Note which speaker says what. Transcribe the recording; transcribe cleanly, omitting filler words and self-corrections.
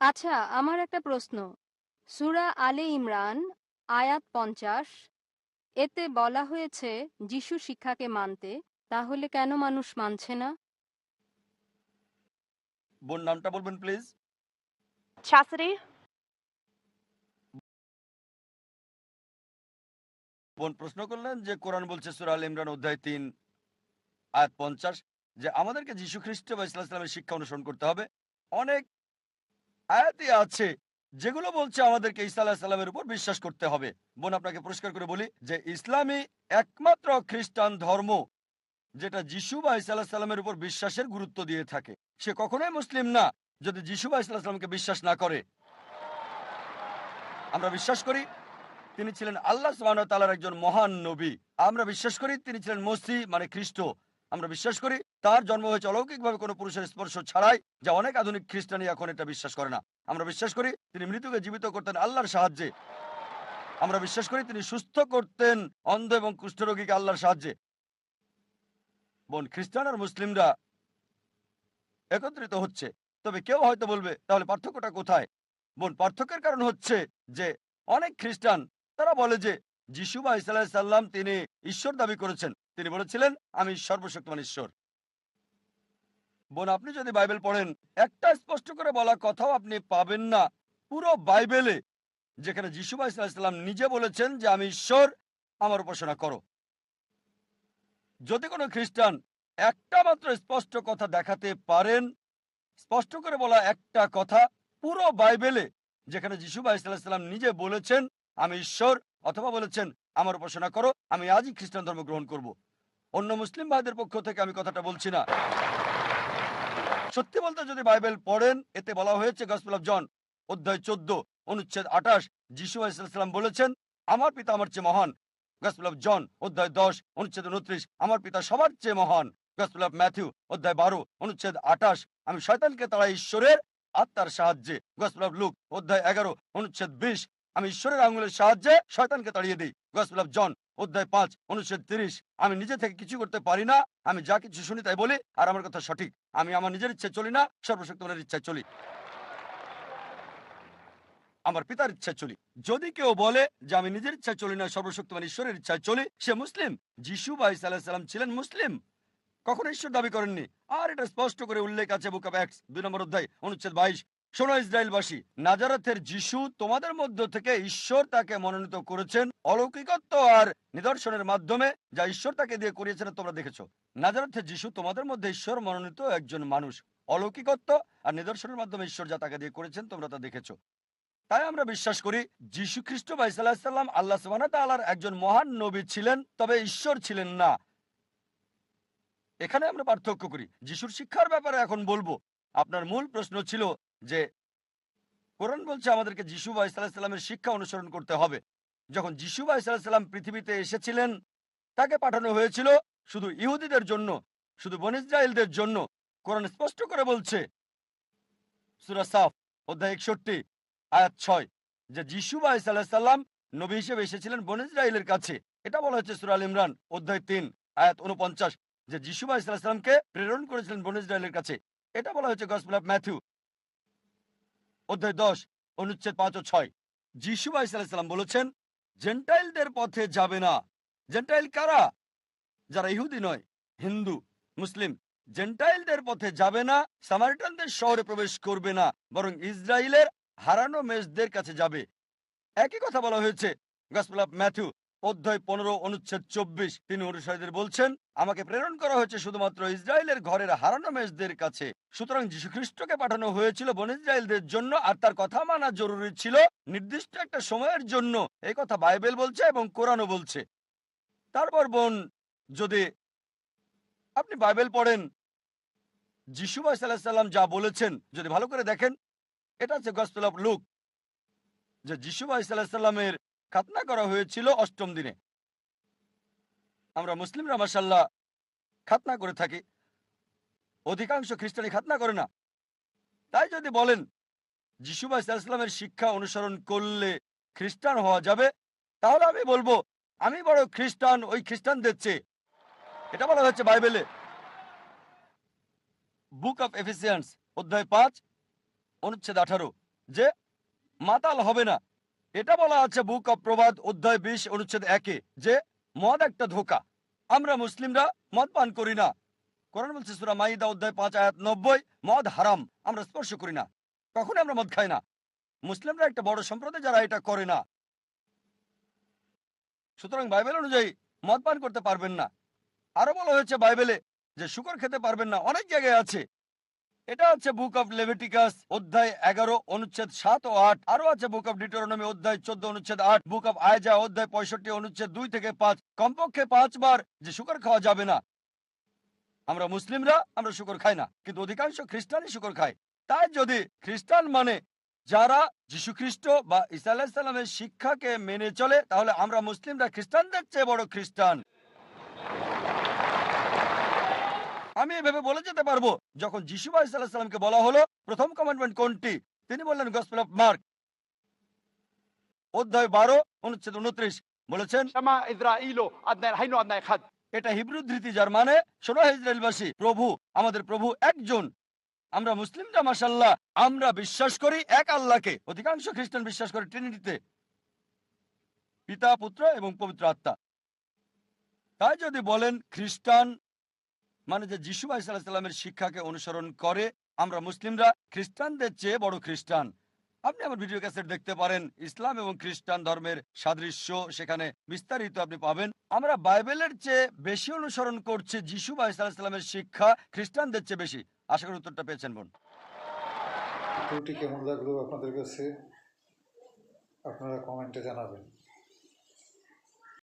Speaker 1: আচ্ছা, আমার একটা প্রশ্ন। সূরা আলে ইমরান আয়াত ৫০ এতে বলা হয়েছে যিশু শিক্ষাকে মানতে। তাহলে কেন মানুষ মানছে না?
Speaker 2: বোন নামটা বলবেন প্লিজ।
Speaker 3: Chastity?
Speaker 2: বোন প্রশ্ন করলেন যে কোরআন বলছে সূরা আল ইমরান অধ্যায় ৩ আয়াত ৫০ যে আমাদেরকে যীশু খ্রিস্ট বা ইসলাম ইসলামের শিক্ষা অনুসরণ করতে হবে। অনেক আয়াতই আছে যেগুলো বলছে আমাদেরকে ঈসা আলাইহিস সালামের উপর বিশ্বাস করতে হবে। বোন আপনাকে পরিষ্কার করে বলি যে ইসলামই একমাত্র খ্রিস্টান ধর্ম যেটা যিশু বা ঈসা আলাইহিস সালামের উপর বিশ্বাসের গুরুত্ব দিয়ে থাকে। সে কখনোই মুসলিম না যদি যিশু বা ঈসা আলাইহিস সালামকে বিশ্বাস না করে। আমরা বিশ্বাস করি তিনি ছিলেন আল্লাহ সুবহানাহু ওয়া তাআলার একজন মহান নবী। আমরা বিশ্বাস করি তিনি ছিলেন মসিহ মানে খ্রিস্ট। আমরা বিশ্বাস করি তার জন্ম হয়েছে অলৌকিকভাবে কোনো পুরুষের স্পর্শ ছাড়াই, যা অনেক আধুনিক খ্রিস্টানি এখন এটা বিশ্বাস করে না। আমরা বিশ্বাস করি তিনি মৃতকে জীবিত করতেন আল্লাহর সাহায্যে। আমরা বিশ্বাস করি তিনি সুস্থ করতেন অন্ধ এবং কুষ্ঠরোগীকে আল্লাহর সাহায্যে। বোন খ্রিস্টান আর মুসলিমরা একত্রিত হচ্ছে, তবে কেউ হয়তো বলবে তাহলে পার্থক্যটা কোথায়? বোন পার্থক্যের কারণ হচ্ছে যে অনেক খ্রিস্টান তারা বলে যে যিশু বা ঈসা আলাইহিস সালাম তিনি ঈশ্বর দাবি করেছেন। তিনি বলেছিলেন আমি সর্বশক্তিমান ঈশ্বর। বোন আপনি যদি বাইবেল পড়েন একটা স্পষ্ট করে বলা কথাও আপনি পাবেন না পুরো বাইবেলে যেখানে যিশু বা ঈসা আলাইহিস সালাম নিজে বলেছেন যে আমি ঈশ্বর, আমার উপাসনা করো। যদি কোনো খ্রিস্টান একটা মাত্র স্পষ্ট কথা দেখাতে পারেন, স্পষ্ট করে বলা একটা কথা পুরো বাইবেলে যেখানে যিশু বা ঈসা আলাইহিস সালাম নিজে বলেছেন আমি ঈশ্বর, অথবা বলেছেন আমার উপাসনা করো, আমি আজই খ্রিস্টান ধর্ম গ্রহণ করব। অন্য মুসলিম ভাইদের পক্ষ থেকে আমি কথাটা বলছি না। সত্যি বলতে যদি বাইবেল পড়েন এতে বলা হয়েছে গসপেল অফ জন অধ্যায় 14 অনুচ্ছেদ 28 যিশু আলাইহিস সালাম বলেছেন আমার পিতা আমার চেয়ে মহান। গসপেল অফ জন অধ্যায় 10 অনুচ্ছেদ 29 আমার পিতা সবার চেয়ে মহান। গসপেল অফ ম্যাথিউ অধ্যায় 12 অনুচ্ছেদ 28 আমি শয়তানকে তাড়াই ঈশ্বরের আত্মার সাহায্যে। গসপেল অফ লুক অধ্যায় 11 অনুচ্ছেদ 20 আমি ঈশ্বরের আঙুলের সাহায্যে শয়তানকে তাড়িয়ে দিই। গসপেল অফ জন অধ্যায় 5 অনুচ্ছেদ 30 আমি নিজে থেকে কিছু করতে পারি না, আমি যা কিছু শুনি তাই বলি আর আমার কথা সঠিক। আমি আমার নিজের ইচ্ছায় চলি না, সর্বশক্তিমানের ইচ্ছায় চলি, আমার পিতার ইচ্ছায় চলি। যদি কেউ বলে যে আমি নিজের ইচ্ছায় চলি না, সর্বশক্তিমান ঈশ্বরের ইচ্ছায় চলি, সে মুসলিম। যিশু বা ঈসা আলাইহিস সালাম ছিলেন মুসলিম, কখনো ঈশ্বর দাবি করেননি। আর এটা স্পষ্ট করে উল্লেখ আছে বুক অফ অ্যাক্টস 2 নম্বর অধ্যায় অনুচ্ছেদ 22 শোনো ইসরায়েলবাসী, নাজারথের যিশু তোমাদের মধ্য থেকে ঈশ্বর তাকে মনোনীত করেছেন অলৌকিকত্ব আর নিদর্শনের মাধ্যমে, যা ঈশ্বর তাকে দিয়ে করিয়েছেন তোমরা দেখেছো। নাজারথের যিশু তোমাদের মধ্যে ঈশ্বর মনোনীত একজন মানুষ, অলৌকিকত্ব আর নিদর্শনের মাধ্যমে ঈশ্বর যা তাকে দিয়ে করেছেন তোমরা তা দেখেছো। তাই আমরা বিশ্বাস করি যীশু খ্রিস্ট বা ঈসা আলাইহিস সালাম আল্লাহ সুবহানাহু ওয়া তাআলার একজন মহান নবী ছিলেন, তবে ঈশ্বর ছিলেন না। এখানে আমরা পার্থক্য করি। যিশুর শিক্ষার ব্যাপারে এখন বলবো। আপনার মূল প্রশ্ন ছিল যে কোরআন বলছে আমাদেরকে যিশু বা ঈসা আলাইহিস সালামের শিক্ষা অনুসরণ করতে হবে। যখন যিশু বা ঈসা আলাইহিস সালাম পৃথিবীতে এসেছিলেন তাকে পাঠানো হয়েছিল শুধু ইহুদিদের জন্য, শুধু বনী ইসরাইলদের জন্য। কোরআন স্পষ্ট করে বলছে সূরা সাফ অধ্যায় 61 আয়াত 6 যে যিশু বা ঈসা আলাইহিস সালাম নবী হিসেবে এসেছিলেন বনী ইসরাইলের কাছে। এটা বলা হচ্ছে সূরা আল ইমরান অধ্যায় 3 আয়াত 49 যে যিশু বা ঈসা আলাইহিস সালামকে প্রেরণ করেছিলেন বনী ইসরাইলের কাছে। এটা বলা হচ্ছে গসপেল অফ ম্যাথিউ অধ্যায় 10 অনুচ্ছেদ 5 ও 6। যিশু বা ঈসা আলাইহিস সালাম বলেছেন জেন্টাইলদের পথে যাবে না। জেন্টাইল কারা? যারা ইহুদি নয়, হিন্দু, মুসলিম। জেন্টাইলদের পথে যাবে না, সামারিটানদের শহরে প্রবেশ করবে না, বরং ইসরায়েলের হারানো মেষদের কাছে যাবে। একই কথা বলা হয়েছে গসপেল অফ ম্যাথিউ অধ্যায় 15 অনুচ্ছেদ 24। তিনি অনুসারীদের বলছেন আমাকে প্রেরণ করা হয়েছে শুধুমাত্র ইসরায়েলের ঘরের হারানো মেষদের কাছে। সুতরাং যীশু খ্রিস্টকে পাঠানো হয়েছিল বনী ইসরায়েলদের জন্য, আর তার কথা মানা জরুরি ছিল নির্দিষ্ট একটা সময়ের জন্য। এই কথা বাইবেল বলছে এবং কোরআনও বলছে। তারপর বোন যদি আপনি বাইবেল পড়েন যিশু ভাই সাল্লাল্লাহু আলাইহি সাল্লাম যা বলেছেন যদি ভালো করে দেখেন, এটা হচ্ছে গসপেল অফ লুক যে যিশু ভাই সাল্লাল্লাহু আলাইহি সাল্লামের খাতনা করা হয়েছিল অষ্টম দিনে। আমরা মুসলিমরা মাশাআল্লাহ খাতনা করে থাকি, অধিকাংশ খ্রিস্টানি খাতনা করে না। তাই যদি বলেন যিশু ভাই সাল্লাল্লাহু আলাইহি সাল্লামের শিক্ষা অনুসরণ করলে খ্রিস্টান হওয়া যাবে, তাহলে আমি বলবো আমি বড় খ্রিস্টান ওই খ্রিস্টানদের চেয়ে। এটা বলা হচ্ছে বাইবেলে বুক অফ এফিসিয়ান্স অধ্যায় 5 অনুচ্ছেদ 18 যে মাতাল হবে না। এটা বলা আছে বুক অব প্রবাদ অধ্যায় 20 অনুচ্ছেদ 1-এ যে মদ একটা ধোঁকা। আমরা মুসলিমরা মদ পান করি না। কোরআন বলছে সূরা মাইদা অধ্যায় 5 আয়াত 90, মদ হারাম, আমরা স্পর্শ করি না, কখনো আমরা মদ খাই না। মুসলিমরা একটা বড় সম্প্রদায় যারা এটা করে না। সুতরাং বাইবেল অনুযায়ী মদ পান করতে পারবেন না। আরো বলা হয়েছে বাইবেলে যে শুকর খেতে পারবেন না, অনেক জায়গায় আছে। এটা হচ্ছে বুক অফ লেভিটিকাস অধ্যায় 11 অনুচ্ছেদ 7 ও 8। আরো আছে বুক অফ ডিউটেরোনমি অধ্যায় 14 অনুচ্ছেদ 8, বুক অফ আইজা অধ্যায় 65 অনুচ্ছেদ 2 থেকে 5, কমপক্ষে 5 বার যে শুকর খাওয়া যাবে না। আমরা মুসলিমরা আমরা শুকর খাই না, কিন্তু অধিকাংশ খ্রিস্টানই শুকর খায়। তাই যদি খ্রিস্টান মানে যারা যীশু খ্রিস্ট বা ঈসা আলাইহিস সালামের শিক্ষাকে মেনে চলে, তাহলে আমরা মুসলিমরা খ্রিস্টানদের চেয়ে বড় খ্রিস্টান। আমি এভাবে বলে যেতে পারবো, যখন যীশু আলাইহিস সালামকে বলা হলো প্রথম কমান্ডমেন্ট কোনটি, তিনি বললেন গসপেল অফ মার্ক অধ্যায় 12 অনুচ্ছেদ 29 বলেছেন,
Speaker 4: שמע ইসরাঈল আদনাই হাইনো আদনাই খাদ।
Speaker 2: এটা হিব্রু ধৃতি, যার মানে শোনো হে ইসরায়েলবাসী, প্রভু আমাদের প্রভু একজন। আমরা মুসলিমরা মাশাআল্লাহ আমরা বিশ্বাস করি এক আল্লাহকে। অধিকাংশ খ্রিস্টান বিশ্বাস করে ট্রিনিটিতে, পিতা পুত্র এবং পবিত্র আত্মা। তাই যদি বলেন খ্রিস্টান মানে যে যীশু আলাইহিস সালামের শিক্ষাকে অনুসরণ করে, আমরা মুসলিমরা খ্রিস্টানদের চেয়ে বড় খ্রিস্টান। আপনি আমার ভিডিও ক্যাসেট দেখতে পারেন, ইসলাম এবং খ্রিস্টান ধর্মের সাদৃশ্য সেখানে বিস্তারিত আপনি পাবেন। আমরা বাইবেলের চেয়ে বেশি অনুসরণ করছি যীশু আলাইহিস সালামের শিক্ষা খ্রিস্টানদের চেয়ে বেশি। আশা করি উত্তরটা পেয়েছেন বোন।
Speaker 5: ভিডিওটি কেমন লাগলো আপনাদের কাছে আপনারা কমেন্টে জানাবেন।